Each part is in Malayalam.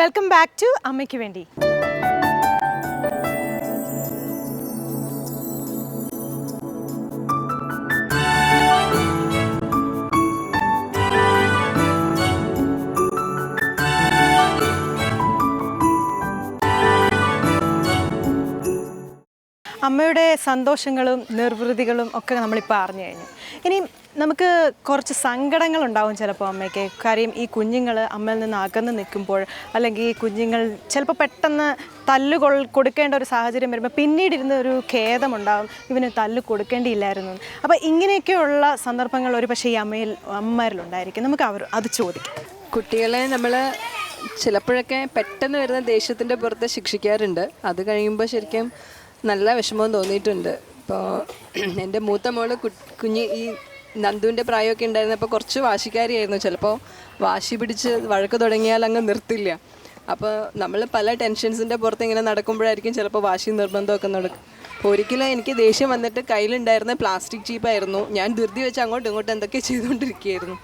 വെൽക്കം ബാക്ക് ടു അമ്മയ്ക്ക് വേണ്ടി. അമ്മയുടെ സന്തോഷങ്ങളും നിർവൃതികളും ഒക്കെ നമ്മളിപ്പോൾ അറിഞ്ഞു കഴിഞ്ഞു. ഇനി നമുക്ക് കുറച്ച് സങ്കടങ്ങളുണ്ടാവും ചിലപ്പോൾ അമ്മയ്ക്ക്. കാര്യം ഈ കുഞ്ഞുങ്ങൾ അമ്മയിൽ നിന്ന് അകന്ന് നിൽക്കുമ്പോൾ, അല്ലെങ്കിൽ ഈ കുഞ്ഞുങ്ങൾ ചിലപ്പോൾ പെട്ടെന്ന് കൊടുക്കേണ്ട ഒരു സാഹചര്യം വരുമ്പോൾ പിന്നീടിരുന്ന് ഒരു ഖേദമുണ്ടാകും, ഇവന് തല്ല് കൊടുക്കേണ്ടിയില്ലായിരുന്നു. അപ്പോൾ ഇങ്ങനെയൊക്കെയുള്ള സന്ദർഭങ്ങൾ ഒരു പക്ഷേ ഈ അമ്മമാരിലുണ്ടായിരിക്കും. നമുക്ക് അത് ചോദിക്കാം. കുട്ടികളെ നമ്മൾ ചിലപ്പോഴൊക്കെ പെട്ടെന്ന് വരുന്ന ദേഷ്യത്തിൻ്റെ പുറത്ത് ശിക്ഷിക്കാറുണ്ട്. അത് കഴിയുമ്പോൾ ശരിക്കും നല്ല വിഷമം തോന്നിയിട്ടുണ്ട്. ഇപ്പോൾ എൻ്റെ മൂത്ത മോള് കുഞ്ഞ് ഈ നന്ദുവിൻ്റെ പ്രായമൊക്കെ ഉണ്ടായിരുന്നപ്പോൾ കുറച്ച് വാശിക്കാരിയായിരുന്നു. ചിലപ്പോൾ വാശി പിടിച്ച് വഴക്ക് തുടങ്ങിയാൽ അങ്ങ് നിർത്തില്ല. അപ്പോൾ നമ്മൾ പല ടെൻഷൻസിൻ്റെ പുറത്ത് ഇങ്ങനെ നടക്കുമ്പോഴായിരിക്കും ചിലപ്പോൾ വാശി നിർബന്ധമൊക്കെ നടക്കും. അപ്പോൾ ഒരിക്കലും എനിക്ക് ദേഷ്യം വന്നിട്ട് കയ്യിലുണ്ടായിരുന്ന പ്ലാസ്റ്റിക് ചീപ്പായിരുന്നു. ഞാൻ ധൃതി വെച്ച് അങ്ങോട്ടും ഇങ്ങോട്ടും എന്തൊക്കെ ചെയ്തുകൊണ്ടിരിക്കുകയായിരുന്നു.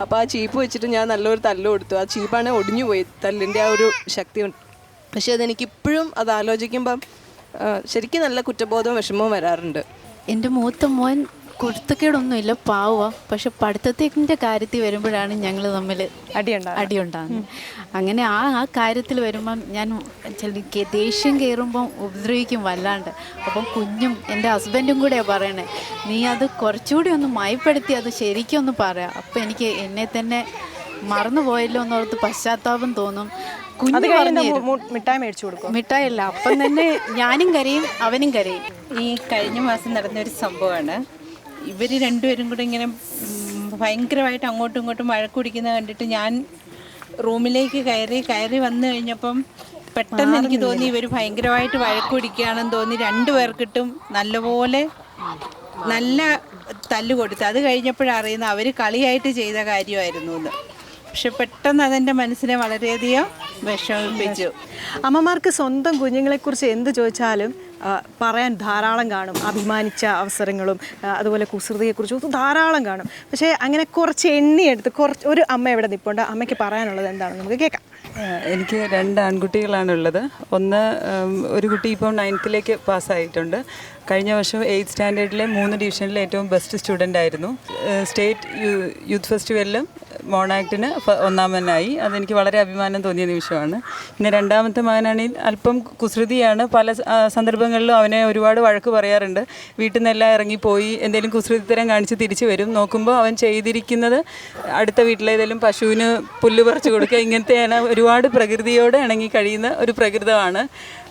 അപ്പോൾ ആ ചീപ്പ് വെച്ചിട്ട് ഞാൻ നല്ലൊരു തല്ല് കൊടുത്തു. ആ ചീപ്പാണ് ഒടിഞ്ഞു പോയി, തല്ലിൻ്റെ ആ ഒരു ശക്തി ഉണ്ട്. പക്ഷേ അതെനിക്കിപ്പോഴും അത് ആലോചിക്കുമ്പം ശരിക്കും നല്ല കുറ്റബോധവും വിഷമവും വരാറുണ്ട്. എൻ്റെ മൂത്ത മോൻ കുരുത്തക്കേടൊന്നുമില്ല, പാവ. പക്ഷെ പഠിത്തത്തിൻ്റെ കാര്യത്തിൽ വരുമ്പോഴാണ് ഞങ്ങൾ തമ്മിൽ അടിയുണ്ടാകുന്നത്. അങ്ങനെ ആ കാര്യത്തിൽ വരുമ്പം ഞാൻ ദേഷ്യം കയറുമ്പം ഉപദ്രവിക്കും വല്ലാണ്ട്. അപ്പം കുഞ്ഞും എൻ്റെ ഹസ്ബൻഡും കൂടെയാണ് പറയണേ, നീ അത് കുറച്ചുകൂടി ഒന്ന് മയപ്പെടുത്തി അത് ശരിക്കും ഒന്ന് പറയാം. അപ്പം എനിക്ക് എന്നെ തന്നെ മറന്നു പോയല്ലോ എന്നോർത്ത് പശ്ചാത്താപം തോന്നും. മിഠായി മേടിച്ചു കൊടുക്കും. മിഠായില്ല, അപ്പം തന്നെ ഞാനും കരയും അവനും കരയും. ഈ കഴിഞ്ഞ മാസം നടന്നൊരു സംഭവമാണ്. ഇവർ രണ്ടുപേരും കൂടെ ഇങ്ങനെ ഭയങ്കരമായിട്ട് അങ്ങോട്ടും ഇങ്ങോട്ടും വഴക്ക് കുടിക്കുന്നത് കണ്ടിട്ട് ഞാൻ റൂമിലേക്ക് കയറി വന്നു കഴിഞ്ഞപ്പം പെട്ടെന്ന് എനിക്ക് തോന്നി ഇവർ ഭയങ്കരമായിട്ട് വഴക്ക് കുടിക്കുകയാണെന്ന് തോന്നി. രണ്ടുപേർക്കിട്ടും നല്ലപോലെ നല്ല തല്ല് കൊടുത്തു. അത് കഴിഞ്ഞപ്പോഴറിയുന്നത് അവർ കളിയായിട്ട് ചെയ്ത കാര്യമായിരുന്നു എന്ന്. പക്ഷെ പെട്ടെന്ന് അതെൻ്റെ മനസ്സിനെ വളരെയധികം വിഷമിപ്പിച്ചു. അമ്മമാർക്ക് സ്വന്തം കുഞ്ഞുങ്ങളെക്കുറിച്ച് എന്ത് ചോദിച്ചാലും പറയാൻ ധാരാളം കാണും. അഭിമാനിച്ച അവസരങ്ങളും അതുപോലെ കുസൃതിയെക്കുറിച്ചും ധാരാളം കാണും. പക്ഷേ അങ്ങനെ കുറച്ച് എണ്ണിയെടുത്ത് ഒരു അമ്മ എവിടെ നിൽപ്പുണ്ട്, അമ്മയ്ക്ക് പറയാനുള്ളത് എന്താണെന്ന് നമുക്ക് കേൾക്കാം. എനിക്ക് 2 ആൺകുട്ടികളാണുള്ളത്. ഒരു കുട്ടി ഇപ്പോൾ 9th പാസ്സായിട്ടുണ്ട്. കഴിഞ്ഞ വർഷം 8th സ്റ്റാൻഡേർഡിലെ 3 ഡിവിഷനിലെ ഏറ്റവും ബെസ്റ്റ് സ്റ്റുഡൻ്റ് ആയിരുന്നു. സ്റ്റേറ്റ് യൂത്ത് ഫെസ്റ്റിവലിലും മോണാക്ടിന് 1ാമനായി. അതെനിക്ക് വളരെ അഭിമാനം തോന്നിയ നിമിഷമാണ്. പിന്നെ 2ാമത്തെ മകനാണെങ്കിൽ അല്പം കുസൃതിയാണ്. പല സന്ദർഭങ്ങളിലും അവനെ ഒരുപാട് വഴക്ക് പറയാറുണ്ട്. വീട്ടിൽ നിന്നെല്ലാം ഇറങ്ങിപ്പോയി എന്തെങ്കിലും കുസൃതിത്തരം കാണിച്ച് തിരിച്ചു വരും. നോക്കുമ്പോൾ അവൻ ചെയ്തിരിക്കുന്നത് അടുത്ത വീട്ടിലേതെങ്കിലും പശുവിന് പുല്ല് പറിച്ച് കൊടുക്കുക, ഇങ്ങനത്തെയാണ്. ഒരുപാട് പ്രകൃതിയോട് ഇണങ്ങി കഴിയുന്ന ഒരു പ്രകൃതമാണ്.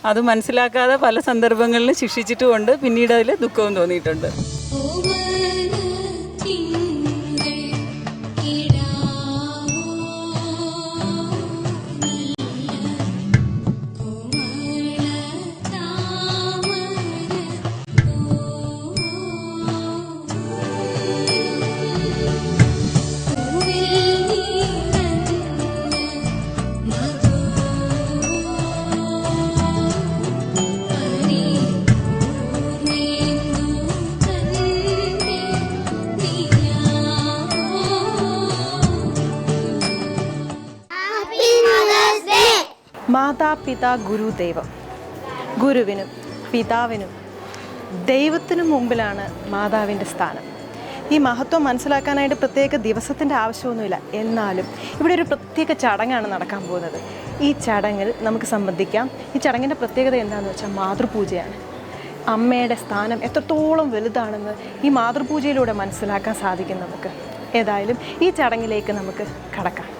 അത് മനസ്സിലാക്കാതെ പല സന്ദർഭങ്ങളിലും ശിക്ഷിച്ചിട്ടുമുണ്ട്. പിന്നീട് അതിൽ ദുഃഖവും തോന്നിയിട്ടുണ്ട്. മാതാപിതാ ഗുരുദൈവം. ഗുരുവിനും പിതാവിനും ദൈവത്തിനും മുമ്പിലാണ് മാതാവിൻ്റെ സ്ഥാനം. ഈ മഹത്വം മനസ്സിലാക്കാനായിട്ട് പ്രത്യേക ദിവസത്തിൻ്റെ ആവശ്യമൊന്നുമില്ല. എന്നാലും ഇവിടെ ഒരു പ്രത്യേക ചടങ്ങാണ് നടക്കാൻ പോകുന്നത്. ഈ ചടങ്ങിൽ നമുക്ക് സംബന്ധിക്കാം. ഈ ചടങ്ങിൻ്റെ പ്രത്യേകത എന്താണെന്ന് വെച്ചാൽ മാതൃപൂജയാണ്. അമ്മയുടെ സ്ഥാനം എത്രത്തോളം വലുതാണെന്ന് ഈ മാതൃപൂജയിലൂടെ മനസ്സിലാക്കാൻ സാധിക്കും നമുക്ക്. ഏതായാലും ഈ ചടങ്ങിലേക്ക് നമുക്ക് കടക്കാം.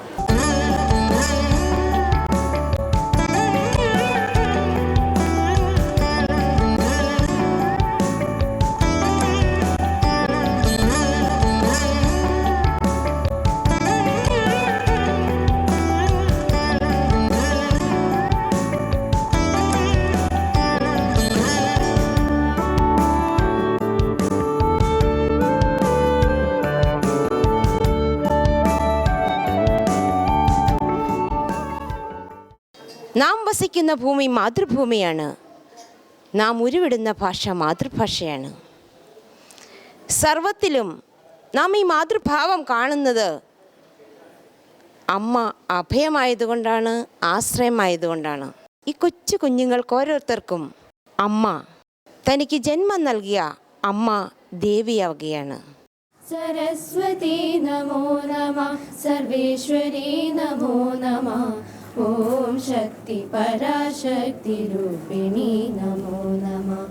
നാം വസിക്കുന്ന ഭൂമി മാതൃഭൂമിയാണ്. നാം ഉരുവിടുന്ന ഭാഷ മാതൃഭാഷയാണ്. സർവത്തിലും നാം ഈ മാതൃഭാവം കാണുന്നത് അമ്മ അഭയമായതുകൊണ്ടാണ്, ആശ്രയമായതുകൊണ്ടാണ്. ഈ കൊച്ചു കുഞ്ഞുങ്ങൾക്ക് ഓരോരുത്തർക്കും അമ്മ, തനിക്ക് ജന്മം നൽകിയ അമ്മ ദേവിയാവുകയാണ്. सरस्वती नमो नमः, सर्वेश्वरी नमो नमः, ॐ शक्ति पराशक्ति रूपिणी नमो नमः,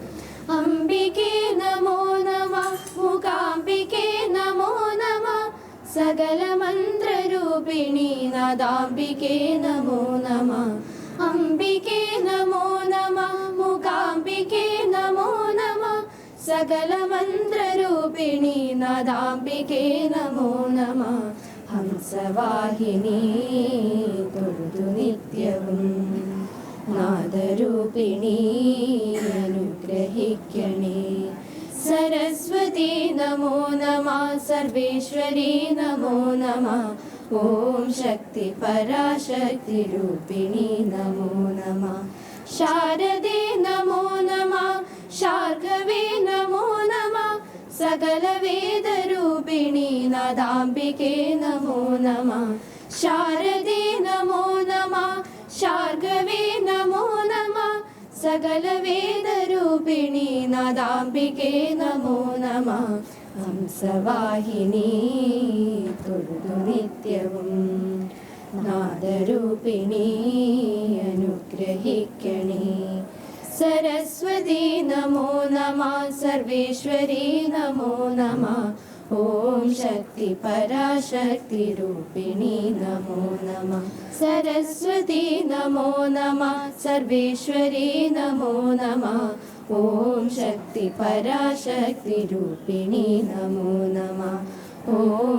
अम्बिके नमो नमः, मूकाम्बिके नमो नमः, सकलमन्त्ररूपिणी नादाम्बिके नमो नमः, अम्बिके नमो नमः, मूकाम्बिके नमो नमः, सकलमन्त्ररूपिणी नादाम्बिके नमो नमः, हंसवाहिनी तुर्दु नित्यं नादरूपिणी अनुग्रहिक्यणे. सरस्वती नमो नमः, सर्वेश्वरी नमो नमः, ॐ शक्ति पराशक्ति रूपिणी नमो नमः, शारदे नमो नमः, शार्गवे नमो नमः, सकलवेदरूपिणी नादाम्बिके नमो नमः, शारदे नमो नमः, शार्गवे नमो नमः, सकलवेदरूपिणी नादाम्बिके नमो नमः, हंसवाहिनी तुर्दु नित्यं नादरूपिणी अनुग्रहिक्यणे. सरस्वती नमो नमः, सर्वेश्वरी नमो नमः, ॐ शक्ति पराशक्ति रूपिणी नमो नमः, सरस्वती नमो नमः, सर्वेश्वरी नमो नमः, ॐ शक्ति पराशक्ति रूपिणी नमो नमः, ॐ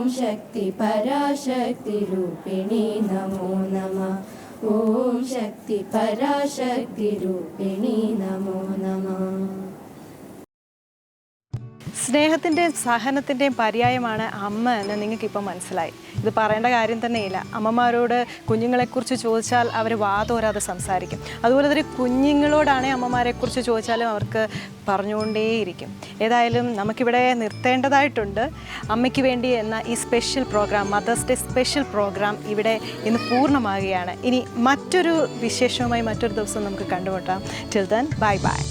शक्ति पराशक्ति रूपिणी नमो नमः, ॐ शक्ति पराशक्ति रूपिणी नमो नमः. സ്നേഹത്തിൻ്റെയും സഹനത്തിൻ്റെയും പര്യായമാണ് അമ്മ എന്ന് നിങ്ങൾക്കിപ്പോൾ മനസ്സിലായി. ഇത് പറയേണ്ട കാര്യം തന്നെയില്ല. അമ്മമാരോട് കുഞ്ഞുങ്ങളെക്കുറിച്ച് ചോദിച്ചാൽ അവർ വാതോരാതെ സംസാരിക്കും. അതുപോലെ തന്നെ കുഞ്ഞുങ്ങളോടാണെങ്കിൽ അമ്മമാരെക്കുറിച്ച് ചോദിച്ചാലും അവർക്ക് പറഞ്ഞുകൊണ്ടേയിരിക്കും. ഏതായാലും നമുക്കിവിടെ നിർത്തേണ്ടതായിട്ടുണ്ട്. അമ്മയ്ക്ക് വേണ്ടി എന്ന ഈ special programme, Mother's day special programme ഇവിടെ ഇന്ന് പൂർണ്ണമാകുകയാണ്. ഇനി മറ്റൊരു വിശേഷവുമായി മറ്റൊരു ദിവസം നമുക്ക് കണ്ടുമുട്ടാം. Till then bye bye.